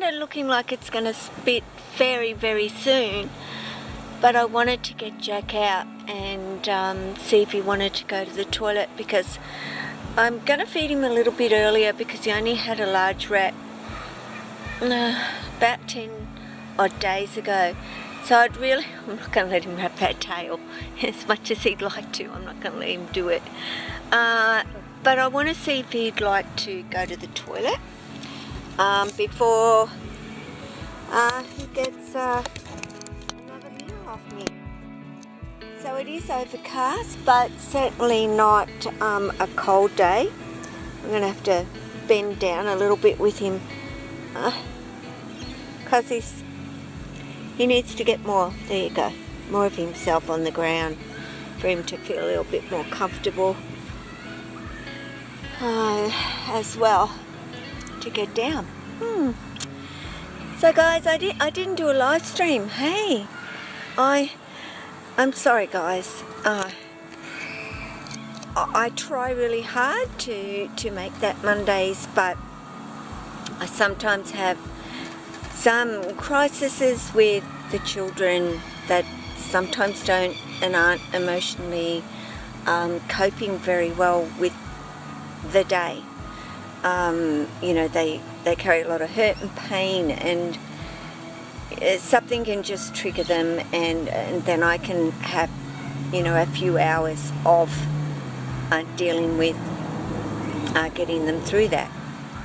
kind of looking like it's going to spit very, very soon. But I wanted to get Jack out and see if he wanted to go to the toilet, because I'm going to feed him a little bit earlier because he only had a large rat about 10 odd days ago. So I'm not going to let him have that tail as much as he'd like to. I'm not going to let him do it. But I want to see if he'd like to go to the toilet before he gets another meal off me. So it is overcast, but certainly not a cold day. I'm going to have to bend down a little bit with him because he needs to get more, there you go, more of himself on the ground for him to feel a little bit more comfortable as well to get down. So guys, I didn't do a live stream. Hey, I'm sorry guys. I try really hard to make that Mondays, but I sometimes have some crises with the children that sometimes don't and aren't emotionally coping very well with the day. You know, they carry a lot of hurt and pain, and something can just trigger them, and then I can have, you know, a few hours of dealing with getting them through that.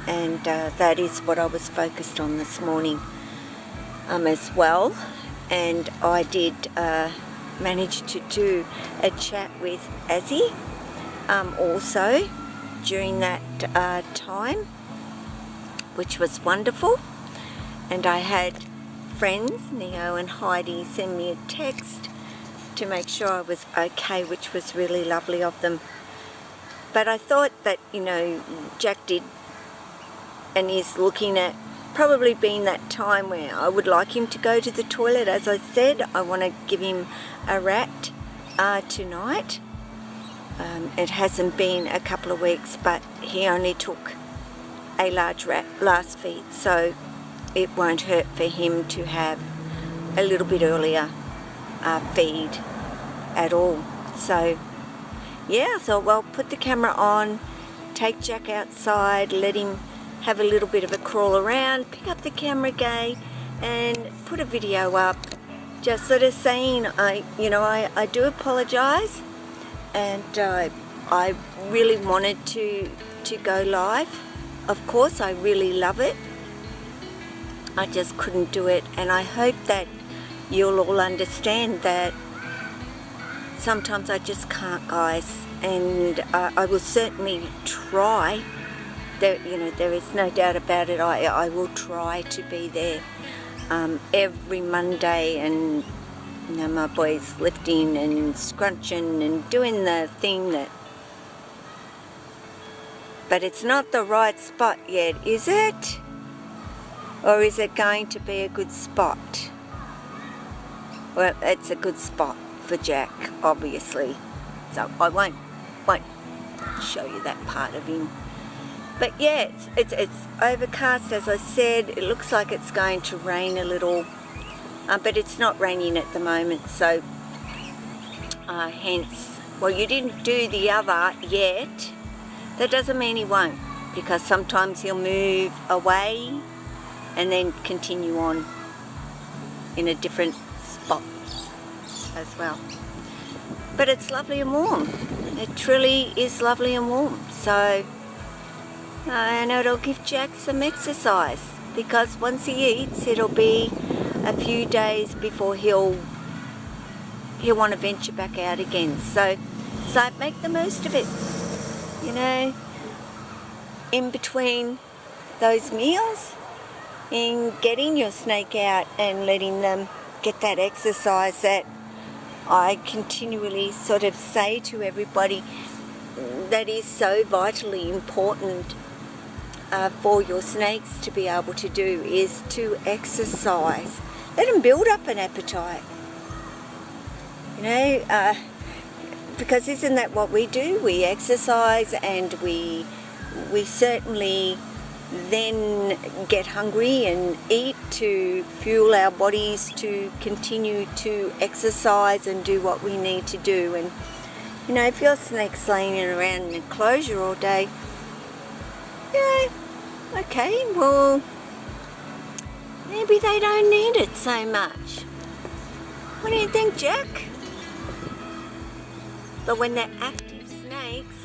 And that is what I was focused on this morning as well. And I did manage to do a chat with Azzy also during that time, which was wonderful. And I had friends, Neo and Heidi, send me a text to make sure I was okay, which was really lovely of them. But I thought that, you know, Jack did and is looking at probably being that time where I would like him to go to the toilet. As I said, I want to give him a rat tonight. It hasn't been a couple of weeks, but he only took a large rat last feed, so it won't hurt for him to have a little bit earlier feed at all. So yeah, I thought, well, put the camera on, take Jack outside, let him have a little bit of a crawl around, pick up the camera again and put a video up, just sort of saying, I do apologise, and I really wanted to go live. Of course, I really love it. I just couldn't do it, and I hope that you'll all understand that sometimes I just can't, guys, and I will certainly try. There is no doubt about it. I will try to be there every Monday, and you know, my boy's lifting and scrunching and doing the thing that. But it's not the right spot yet, is it? Or is it going to be a good spot? Well, it's a good spot for Jack, obviously. So I won't show you that part of him. But yeah, it's overcast, as I said. It looks like it's going to rain a little, but it's not raining at the moment. So hence, well, you didn't do the other yet. That doesn't mean he won't, because sometimes he'll move away and then continue on in a different spot as well. But it's lovely and warm. It truly is lovely and warm. So I know it'll give Jack some exercise, because once he eats, it'll be a few days before he'll want to venture back out again. So make the most of it. You know, in between those meals, in getting your snake out and letting them get that exercise that I continually sort of say to everybody that is so vitally important for your snakes to be able to do, is to exercise. Let them build up an appetite. You know, because isn't that what we do? We exercise, and we certainly then get hungry and eat to fuel our bodies to continue to exercise and do what we need to do. And you know, if your snake's laying around in an enclosure all day, yeah, okay, well, maybe they don't need it so much. What do you think, Jack? But when they're active snakes,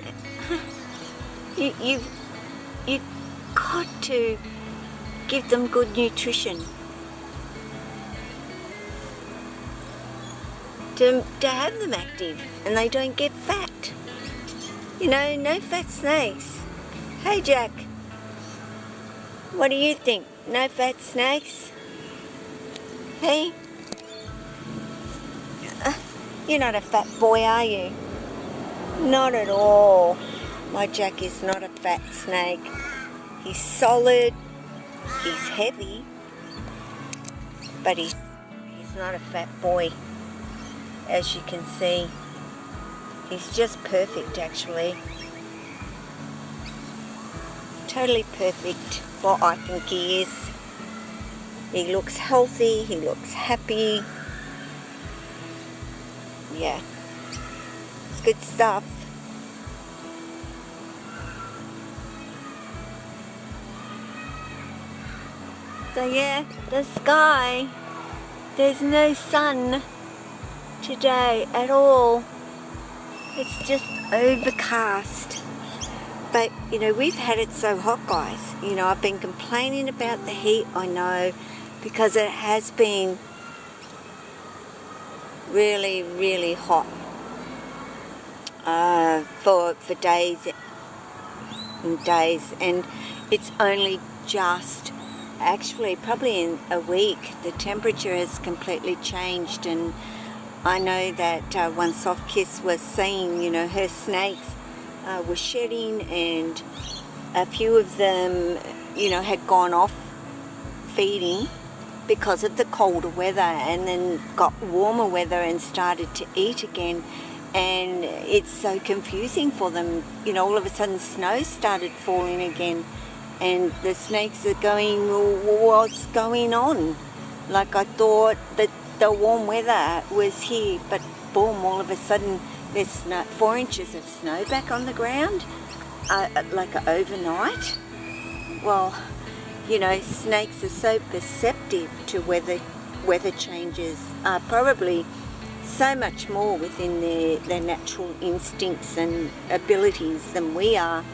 you've got to give them good nutrition. To have them active and they don't get fat. You know, no fat snakes. Hey Jack, what do you think? No fat snakes? Hey? You're not a fat boy, are you? Not at all. My Jack is not a fat snake. He's solid, he's heavy, but he's not a fat boy. As you can see, he's just perfect actually. Totally perfect what I think he is. He looks healthy, he looks happy. Yeah, it's good stuff. So yeah, the sky, there's no sun today at all. It's just overcast. But you know, we've had it so hot, guys. You know, I've been complaining about the heat, I know, because it has been really, really hot for days and days, and it's only just, actually probably in a week, the temperature has completely changed. And I know that one Soft Kiss was saying, you know, her snakes were shedding, and a few of them, you know, had gone off feeding because of the colder weather, and then got warmer weather and started to eat again. And it's so confusing for them. You know, all of a sudden snow started falling again, and the snakes are going, well, what's going on? Like, I thought that the warm weather was here, but boom, all of a sudden there's 4 inches of snow back on the ground, like overnight. Well, you know, snakes are so perceptive to weather changes, probably so much more within their natural instincts and abilities than we are,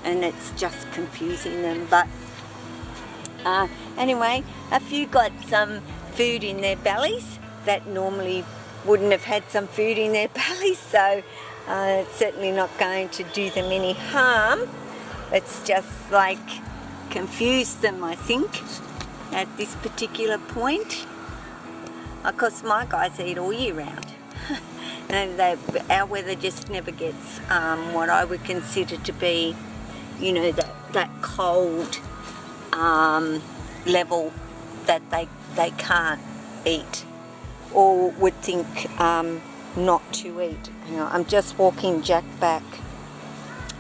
and it's just confusing them. But anyway, a few got some food in their bellies that normally wouldn't have had some food in their bellies, so it's certainly not going to do them any harm. It's just like confused them, I think, at this particular point. Of course, my guys eat all year round. And our weather just never gets what I would consider to be, you know, that cold level that they can't eat or would think not to eat. You know, I'm just walking Jack back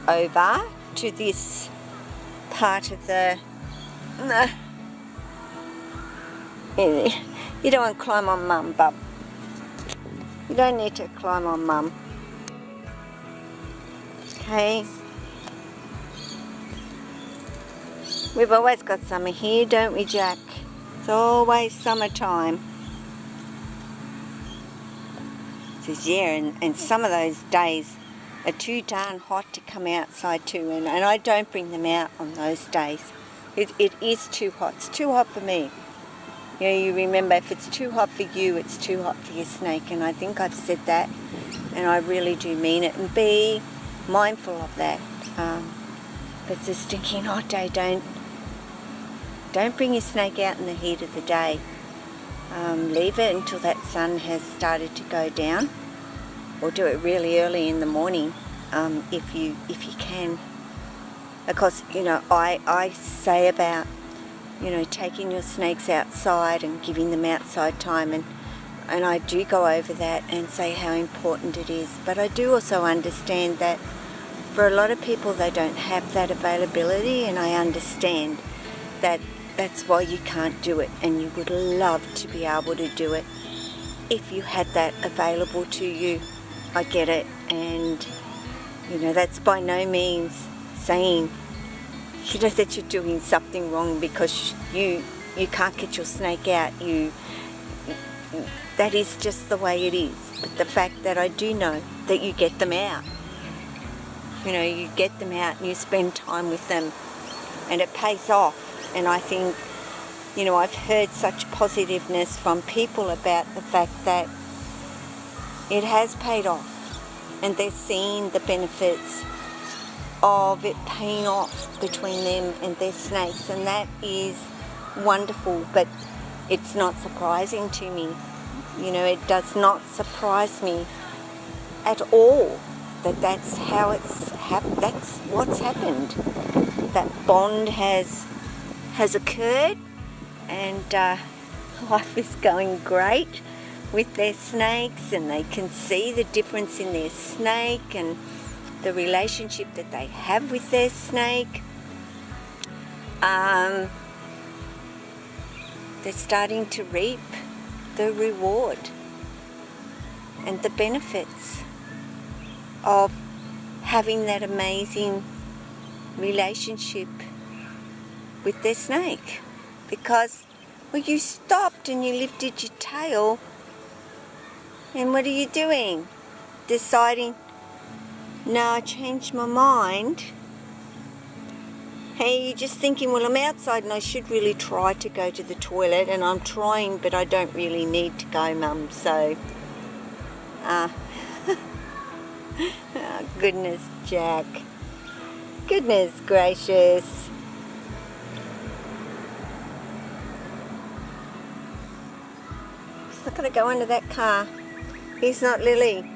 over to this part of the... You don't want to climb on Mum, bub. You don't need to climb on Mum. Okay. We've always got summer here, don't we, Jack? It's always summertime. Says, yeah, and some of those days are too darn hot to come outside too, and I don't bring them out on those days. It is too hot. It's too hot for me. You know, you remember, if it's too hot for you, it's too hot for your snake, and I think I've said that, and I really do mean it. And be mindful of that. If it's a stinking hot day, don't bring your snake out in the heat of the day. Leave it until that sun has started to go down, or do it really early in the morning, if you can. Of course, you know, I say about, you know, taking your snakes outside and giving them outside time, and I do go over that and say how important it is. But I do also understand that for a lot of people, they don't have that availability, and I understand that that's why you can't do it, and you would love to be able to do it if you had that available to you. I get it, and that's by no means saying that you're doing something wrong because you can't get your snake out. That is just the way it is. But the fact that I do know that you get them out, you get them out and you spend time with them, and it pays off. And I think, I've heard such positiveness from people about the fact that it has paid off, and they're seeing the benefits of it paying off between them and their snakes, and that is wonderful. But it's not surprising to me. It does not surprise me at all that's how that's what's happened. That bond has occurred, and life is going great with their snakes, and they can see the difference in their snake and the relationship that they have with their snake. They're starting to reap the reward and the benefits of having that amazing relationship with their snake. Because you stopped and you lifted your tail, and what are you doing? Deciding, no, I changed my mind. Hey, you're just thinking, well, I'm outside and I should really try to go to the toilet, and I'm trying, but I don't really need to go, Mum. So, oh, goodness, Jack. Goodness gracious. He's not going to go under that car. He's not, Lily.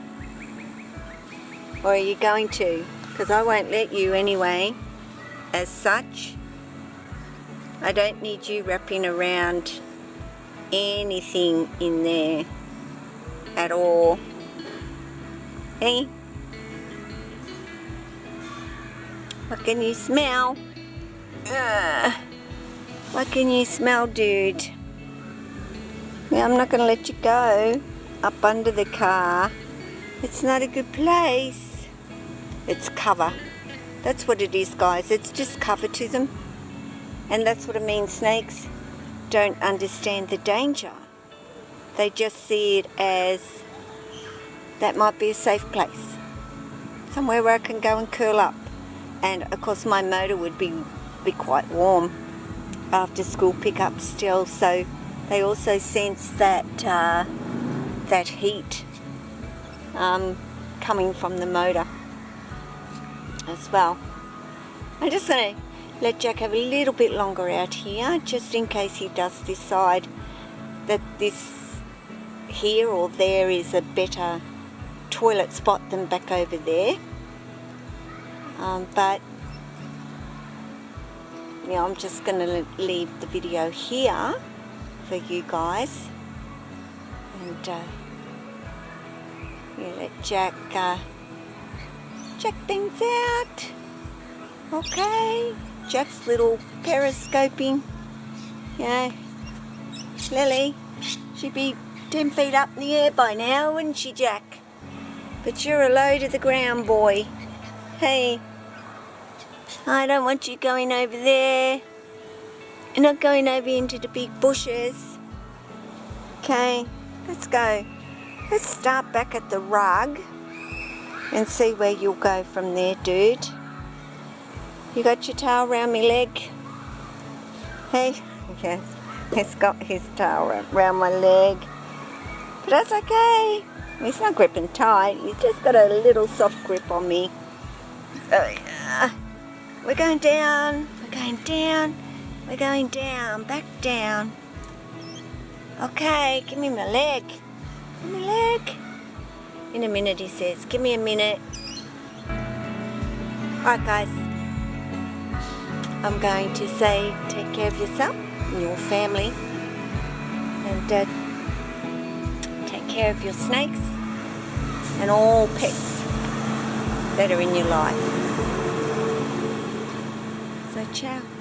Or are you going to? Because I won't let you anyway. As such, I don't need you wrapping around anything in there at all. Hey? What can you smell? What can you smell, dude? Yeah, I'm not going to let you go up under the car. It's not a good place. It's cover. That's what it is, guys. It's just cover to them. And that's what it means. Snakes don't understand the danger. They just see it as that might be a safe place. Somewhere where I can go and curl up. And of course my motor would be quite warm after school pickup still. So they also sense that that heat coming from the motor as well. I'm just going to let Jack have a little bit longer out here, just in case he does decide that this here or there is a better toilet spot than back over there. But I'm just going to leave the video here for you guys, and let Jack check things out. Okay, Jack's little periscoping. Lily, she'd be 10 feet up in the air by now, wouldn't she, Jack? But you're a low to the ground, boy. Hey, I don't want you going over there. You're not going over into the big bushes. Okay, let's go. Let's start back at the rug and see where you'll go from there, dude. You got your tail around my leg? Hey, yes, he's got his tail around my leg. But that's okay. He's not gripping tight. He's just got a little soft grip on me. So, we're going down. We're going down. We're going down. Back down. Okay, give me my leg. Give me my leg. In a minute, he says. Give me a minute. Alright, guys. I'm going to say take care of yourself and your family. And take care of your snakes and all pets that are in your life. So ciao.